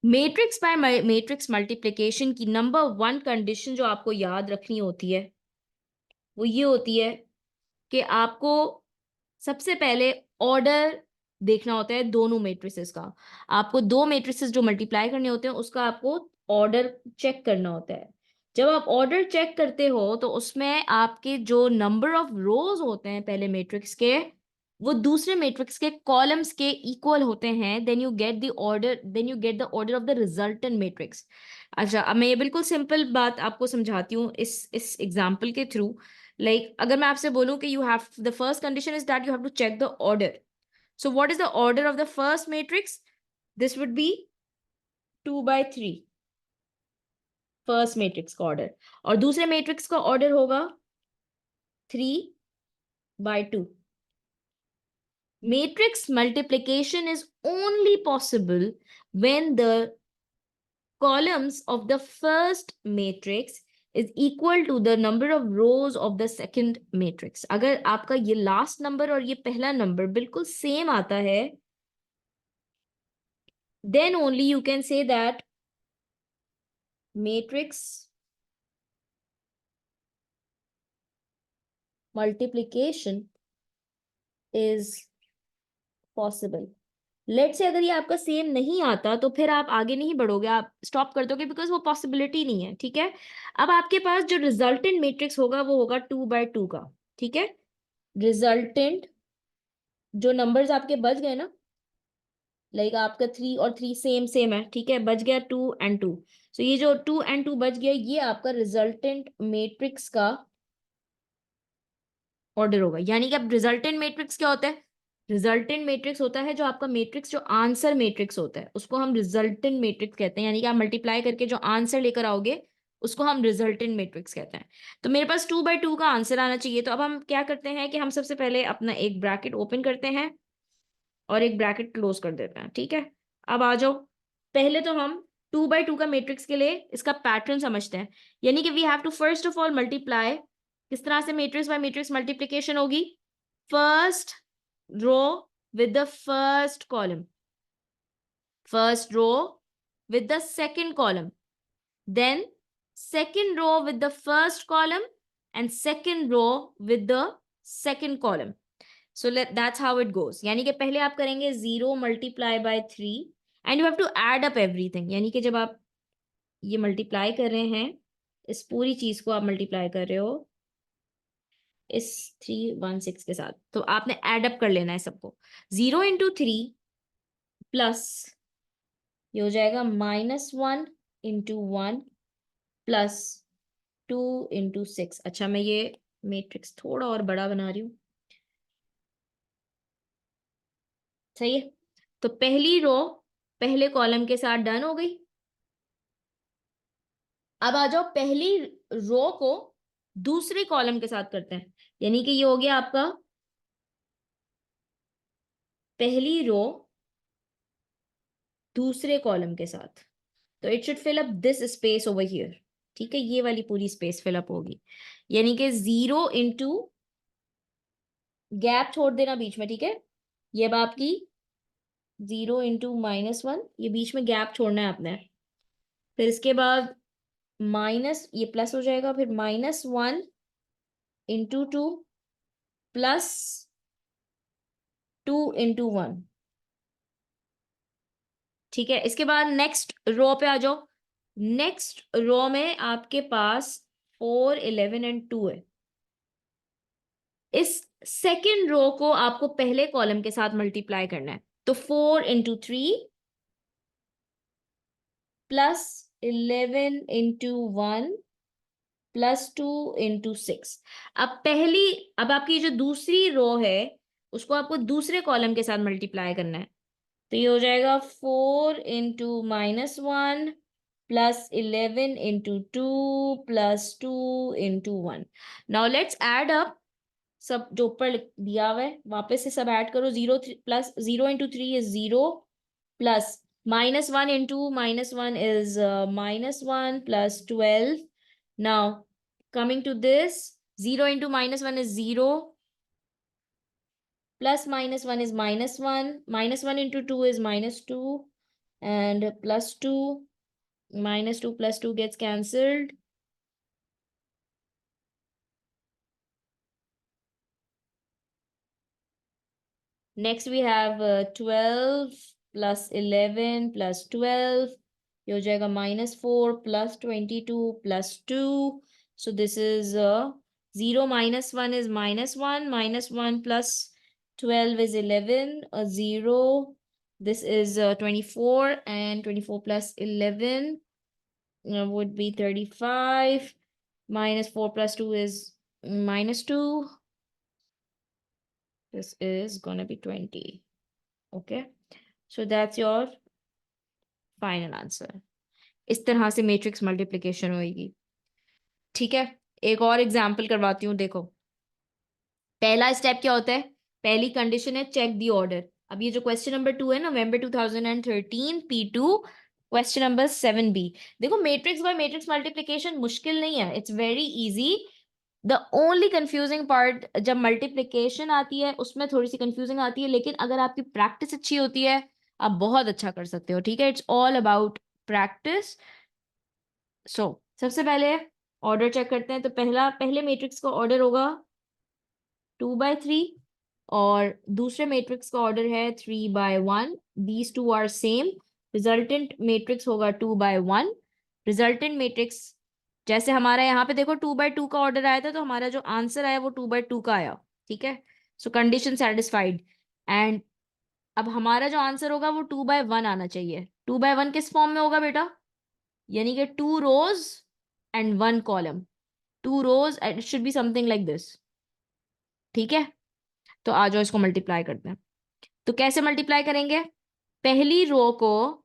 Matrix by matrix multiplication की number 1 condition जो आपको याद रखनी होती है वो ये होती है कि आपको सबसे पहले ऑर्डर देखना होता है दोनों मैट्रिसेस का। आपको दो मैट्रिसेस जो मल्टीप्लाई करने होते हैं उसका आपको ऑर्डर चेक करना होता है। जब आप ऑर्डर चेक करते हो तो उसमें आपके जो नंबर ऑफ रोज होते हैं पहले मैट्रिक्स के वो दूसरे मैट्रिक्स के कॉलम्स के इक्वल होते हैं। Then you get the order of the resultant matrix. अच्छा, अब मैं ये बिल्कुल सिंपल बात आपको समझाती हूँ इस एग्जाम्पल के थ्रू। अगर मैं आपसे बोलूं कि you have the first condition is that you have to check the order. So what is the order of the first matrix? This would be 2/3, first matrix का ऑर्डर। और दूसरे मैट्रिक्स का ऑर्डर होगा 3/2। Matrix multiplication is only possible when the columns of the first matrix is equal to the number of rows of the second matrix. अगर आपका ये last number और ये पहला नंबर बिल्कुल सेम आता है then only you can say that matrix multiplication is possible. Let say अगर ये आपका सेम नहीं आता तो फिर आप आगे नहीं बढ़ोगे, आप स्टॉप कर दोगे बिकॉज वो पॉसिबिलिटी नहीं है। ठीक है, अब आपके पास जो रिजल्टेंट मैट्रिक्स होगा वो होगा 2/2 का। ठीक है, रिजल्टेंट जो नंबर्स आपके बच गए ना, आपका 3 और 3 सेम सेम है, ठीक है, बच गया 2 और 2। सो ये जो 2 और 2 बच गया ये आपका रिजल्टेंट मैट्रिक्स का ऑर्डर होगा। यानी कि अब रिजल्टेंट मैट्रिक्स क्या होता है? रिजल्टेंट मैट्रिक्स होता है जो आपका मैट्रिक्स जो आंसर मैट्रिक्स होता है उसको हम रिजल्टेंट मैट्रिक्स कहते हैं। यानी कि आप मल्टीप्लाई करके जो आंसर लेकर आओगे उसको हम रिजल्टेंट मैट्रिक्स कहते हैं। तो मेरे पास 2/2 का आंसर आना चाहिए। तो अब हम क्या करते हैं कि हम सबसे पहले अपना एक ब्रैकेट ओपन करते हैं और एक ब्रैकेट क्लोज कर देते हैं। ठीक है, अब आ जाओ, पहले तो हम 2/2 का मैट्रिक्स के लिए इसका पैटर्न समझते हैं। यानी कि we have to first of all multiply. किस तरह से मैट्रिक्स बाय मैट्रिक्स मल्टीप्लिकेशन होगी? First row with the first column, first row with the second column, then second row with the first column and second row with the second column. So that's how it goes. यानी कि पहले आप करेंगे 0 multiply by 3 and you have to add up everything. यानी कि जब आप ये मल्टीप्लाई कर रहे हैं इस पूरी चीज को आप मल्टीप्लाई कर रहे हो इस 316 के साथ, तो आपने एड अप कर लेना है सबको। 0 × 3 प्लस ये हो जाएगा -1 × 1 प्लस 2 × 6। अच्छा, मैं ये मैट्रिक्स थोड़ा और बड़ा बना रही हूँ, सही है। तो पहली रो पहले कॉलम के साथ डन हो गई। अब आ जाओ पहली रो को दूसरे कॉलम के साथ करते हैं। यानी कि ये हो गया आपका पहली रो दूसरे कॉलम के साथ। तो it should fill up this space over here. ठीक है, ये वाली पूरी स्पेस फिल अप होगी। यानी कि 0 इंटू गैप छोड़ देना बीच में। ठीक है, ये अब आपकी 0 × -1, ये बीच में गैप छोड़ना है आपने। फिर इसके बाद माइनस, ये प्लस हो जाएगा, फिर -1 × 2 प्लस 2 × 1। ठीक है, इसके बाद नेक्स्ट रो पे आ जाओ। नेक्स्ट रो में आपके पास 4, 11 एंड 2 है। इस सेकेंड रो को आपको पहले कॉलम के साथ मल्टीप्लाई करना है। तो 4 × 3 प्लस 11 × 1 प्लस 2 × 6। अब आपकी जो दूसरी रो है उसको आपको दूसरे कॉलम के साथ मल्टीप्लाई करना है। तो ये हो जाएगा 4 × -1 plus 11 × 2 plus 2 × 1। Now let's add up सब जो ऊपर दिया हुआ है, वापस से सब ऐड करो। 0 plus 0 × 3 is 0 plus -1 × -1 is -1 plus 12. Now coming to this, 0 × -1 is 0 plus -1 is -1, -1 × 2 is -2 and +2 -2 +2 gets cancelled. Next we have 12 plus 11 plus 12. ये हो जाएगा -4 plus 22 plus 2. So this is 0 minus 1 is -1. -1 plus 12 is 11. 0. This is 24, and 24 plus 11 would be 35. -4 plus 2 is -2. This is gonna be 20. Okay, so that's your final answer. इस तरह से matrix multiplication होगी. ठीक है, एक और एग्जांपल करवाती हूँ. देखो, पहला स्टेप क्या होता है? पहली कंडीशन है चेक दी ऑर्डर. अब ये जो क्वेश्चन नंबर 2 है, नवंबर 2013 P2 क्वेश्चन नंबर 7B. देखो, मैट्रिक्स बाय मैट्रिक्स मल्टीप्लिकेशन मुश्किल नहीं है, it's very easy. The only confusing part जब मल्टीप्लिकेशन आती है उसमें थोड़ी सी कंफ्यूजिंग आती है, लेकिन अगर आपकी प्रैक्टिस अच्छी होती है आप बहुत अच्छा कर सकते हो. ठीक है, इट्स ऑल अबाउट प्रैक्टिस. सो सबसे पहले ऑर्डर चेक करते हैं. तो पहले मैट्रिक्स का ऑर्डर होगा 2/3 और दूसरे मैट्रिक्स का ऑर्डर है 3/1. These two are same. Resultant matrix होगा 2/1. रिजल्टेंट मैट्रिक्स जैसे हमारा यहाँ पे देखो 2/2 का ऑर्डर आया था, तो हमारा जो आंसर आया वो 2/2 का आया. ठीक है, सो कंडीशन सेटिस्फाइड. एंड अब हमारा जो आंसर होगा वो 2/1 आना चाहिए. 2/1 किस फॉर्म में होगा बेटा? यानी कि 2 rows and 1 column. 2 rows and it should be something like this. ठीक है, तो आ जाओ इसको मल्टीप्लाई करते हैं. तो कैसे मल्टीप्लाई करेंगे? पहली रो को,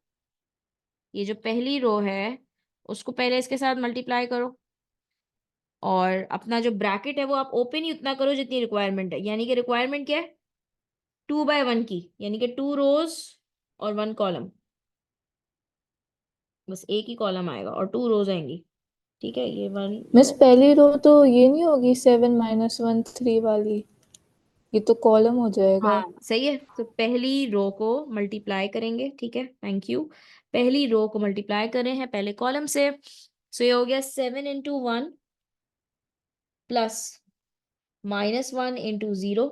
ये जो पहली रो है उसको पहले इसके साथ मल्टीप्लाई करो, और अपना जो ब्रैकेट है वो आप ओपन ही उतना करो जितनी रिक्वायरमेंट है. यानी कि रिक्वायरमेंट क्या है? 2/1 की, यानी कि 2 rows और 1 कॉलम. बस एक ही कॉलम आएगा और 2 rows आएंगी. ठीक है, ये 1 मिस पहली रो तो ये नहीं होगी 7 - 1 3 वाली? ये तो कॉलम हो जाएगा. हाँ सही है. तो पहली रो को मल्टीप्लाई करेंगे. ठीक है, थैंक यू. पहली रो को मल्टीप्लाई कर रहे हैं पहले कॉलम से. सो ये हो गया 7 × 1 प्लस -1 × 0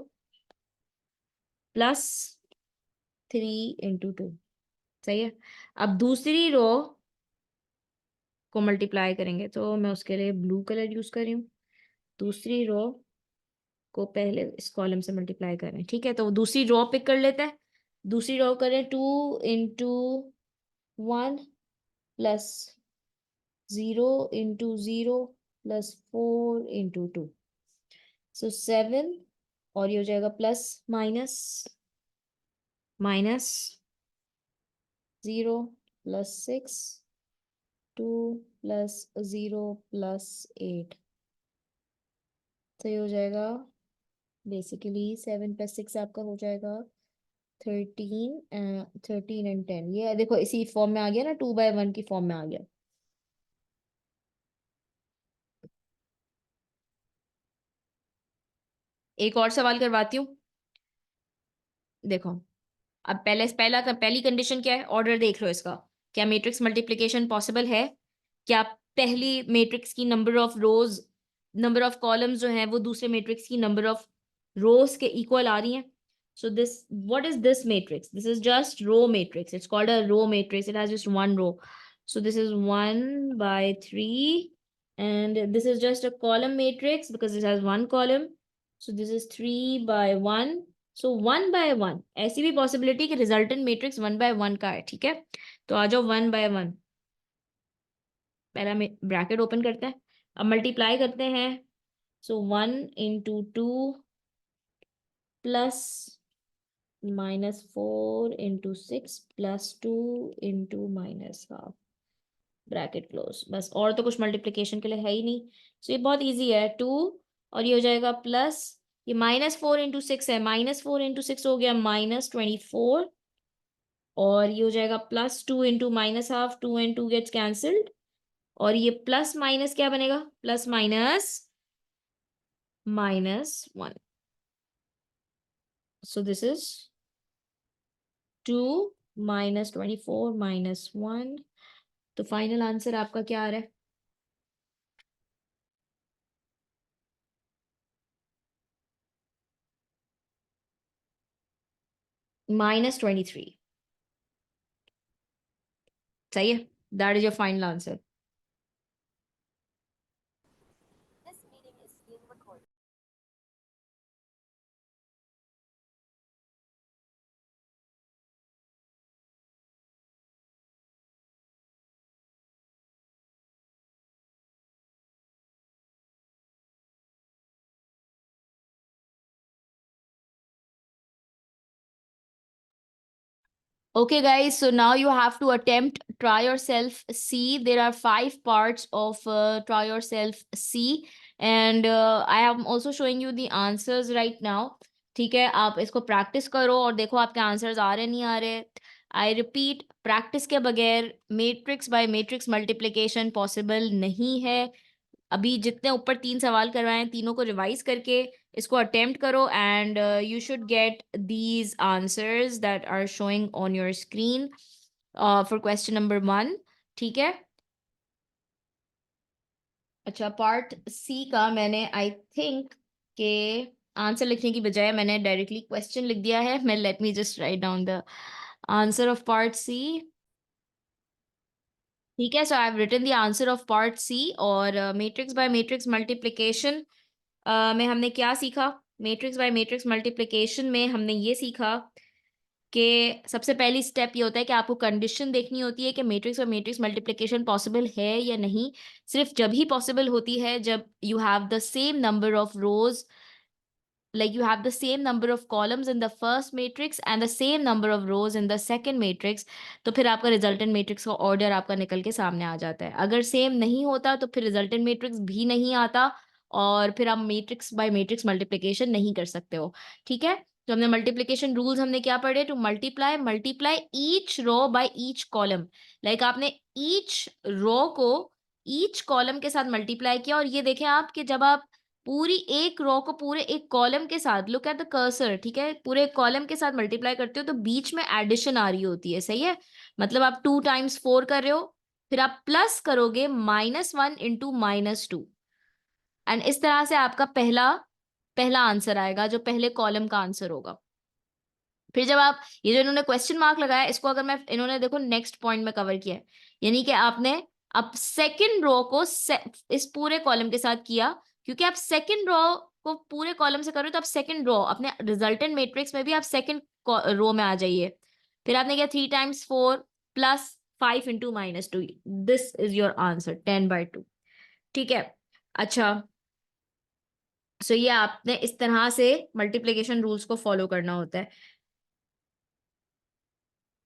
प्लस 3 × 2. सही है. अब दूसरी रो को मल्टीप्लाई करेंगे, तो मैं उसके लिए ब्लू कलर यूज कर रही हूँ. दूसरी रो को पहले इस कॉलम से मल्टीप्लाई कर रहे हैं. ठीक है, तो दूसरी रो पिक कर लेते हैं. दूसरी रो करें 2 × 1 प्लस 0 × 0 प्लस 4 × 2. सो 7, और ये हो जाएगा plus minus 0 plus 6 2 plus 0 plus 8. तो ये हो जाएगा बेसिकली 7 + 6 आपका हो जाएगा 13. 13 एंड 10, ये देखो इसी फॉर्म में आ गया ना, 2/1 की फॉर्म में आ गया. एक और सवाल करवाती हूँ. देखो, अब पहली कंडीशन क्या है? ऑर्डर देख लो इसका. क्या मैट्रिक्स मल्टीप्लिकेशन पॉसिबल है? क्या पहली मैट्रिक्स की number of rose, number of columns जो है वो दूसरे मैट्रिक्स की नंबर ऑफ रोज के इक्वल आ रही हैं? So this, what is this matrix? This is just row matrix. It's called a row matrix. It has just one row. So this is 1/3, and this is just a column matrix because it has one column. So this is 3/1. सो 1/1 ऐसी भी possibility कि resultant matrix 1/1 का है. ठीक है, तो आ जाओ 1/1. पहला ब्रैकेट ओपन करते हैं, अब मल्टीप्लाई करते हैं. सो 1 × 2 प्लस -4 × 6 प्लस 2 × -1/2. Bracket close. बस, और तो कुछ मल्टीप्लिकेशन के लिए है ही नहीं. सो ये बहुत इजी है. 2, और ये हो जाएगा प्लस, ये -4 × 6 है, -4 × 6 हो गया -24, और ये हो जाएगा +2 × -1/2. 2 and 2 गेट्स कैंसल्ड, और ये प्लस माइनस क्या बनेगा? Plus minus -1. So this is 2 -24 -1, तो फाइनल आंसर आपका क्या आ रहा है? -23। सही है, that is your final answer. Okay, guys, so now you have to attempt try yourself C. There are 5 parts of try yourself C, and I am also showing you the answers right now. ठीक है, आप इसको practice करो और देखो आपके answers आ रहे नहीं आ रहे। आई रिपीट, प्रैक्टिस के बगैर matrix by matrix multiplication possible नहीं है। अभी जितने ऊपर 3 सवाल करवाए हैं, तीनों को रिवाइज करके इसको अटेम्प्ट करो, and you should get these answers that are showing on your screen for question number 1। ठीक है, अच्छा, पार्ट सी का मैंने आई थिंक के आंसर लिखने की बजाय मैंने डायरेक्टली क्वेश्चन लिख दिया है। मैं let me just write down the answer of part C. ठीक है, so I have written the answer of part C. और मैट्रिक्स बाय मैट्रिक्स मल्टीप्लिकेशन में हमने क्या सीखा? मैट्रिक्स बाय मैट्रिक्स मल्टीप्लिकेशन में हमने ये सीखा कि सबसे पहली स्टेप ये होता है कि आपको कंडीशन देखनी होती है कि मैट्रिक्स और मैट्रिक्स मल्टीप्लिकेशन पॉसिबल है या नहीं। सिर्फ जब ही पॉसिबल होती है जब you have the same number of rose, like you have the same number of columns in the first matrix and the same number of rows in the second matrix, तो फिर आपका रिजल्टेंट मैट्रिक्स का order आपका निकल के सामने आ जाता है। अगर सेम नहीं होता तो फिर रिजल्टेंट मैट्रिक्स भी नहीं आता, और फिर आप मैट्रिक्स बाय मैट्रिक्स मल्टीप्लिकेशन नहीं कर सकते हो। ठीक है, तो हमने मल्टीप्लिकेशन रूल्स हमने क्या पढ़े? To multiply multiply each row by each column. Like आपने ईच रो को ईच कॉलम के साथ मल्टीप्लाई किया, और ये देखें आप कि जब आप पूरी एक रो को पूरे एक कॉलम के साथ, लुक एट द कर्सर, ठीक है, पूरे कॉलम के साथ मल्टीप्लाई करते हो तो बीच में एडिशन आ रही होती है। सही है, मतलब आप 2 टाइम्स 4 कर रहे हो, फिर आप प्लस करोगे -1 इंटू -2, एंड इस तरह से आपका पहला पहला आंसर आएगा, जो पहले कॉलम का आंसर होगा। फिर जब आप ये जो इन्होंने क्वेश्चन मार्क लगाया, इसको अगर मैं इन्होंने देखो नेक्स्ट पॉइंट में कवर किया है, यानी कि आपने अब सेकंड रो को इस पूरे कॉलम के साथ किया, क्योंकि आप सेकंड रो को पूरे कॉलम से करो तो आप सेकंड रो अपने रिजल्टेंट मैट्रिक्स में भी आप सेकंड रो में आ जाइए। फिर आपने किया 3 times 4 plus 5 into -2, this is your answer 10/2। ठीक है, अच्छा, सो ये आपने इस तरह से मल्टीप्लिकेशन रूल्स को फॉलो करना होता है।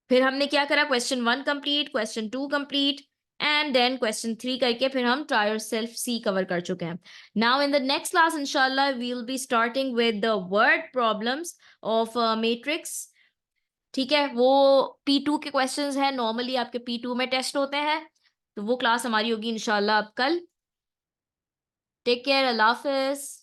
फिर हमने क्या करा? Question 1 complete, question 2 complete, and then question 3 करके फिर हम ट्राई योरसेल्फ सी कवर कर चुके हैं। Now in the next class इंशाल्लाह we will be starting with the word problems of matrix. ठीक है, वो P2 के क्वेश्चंस हैं, नॉर्मली आपके P2 में टेस्ट होते हैं, तो वो क्लास हमारी होगी इंशाल्लाह अब कल। टेक केयर, अल्लाह हाफिज।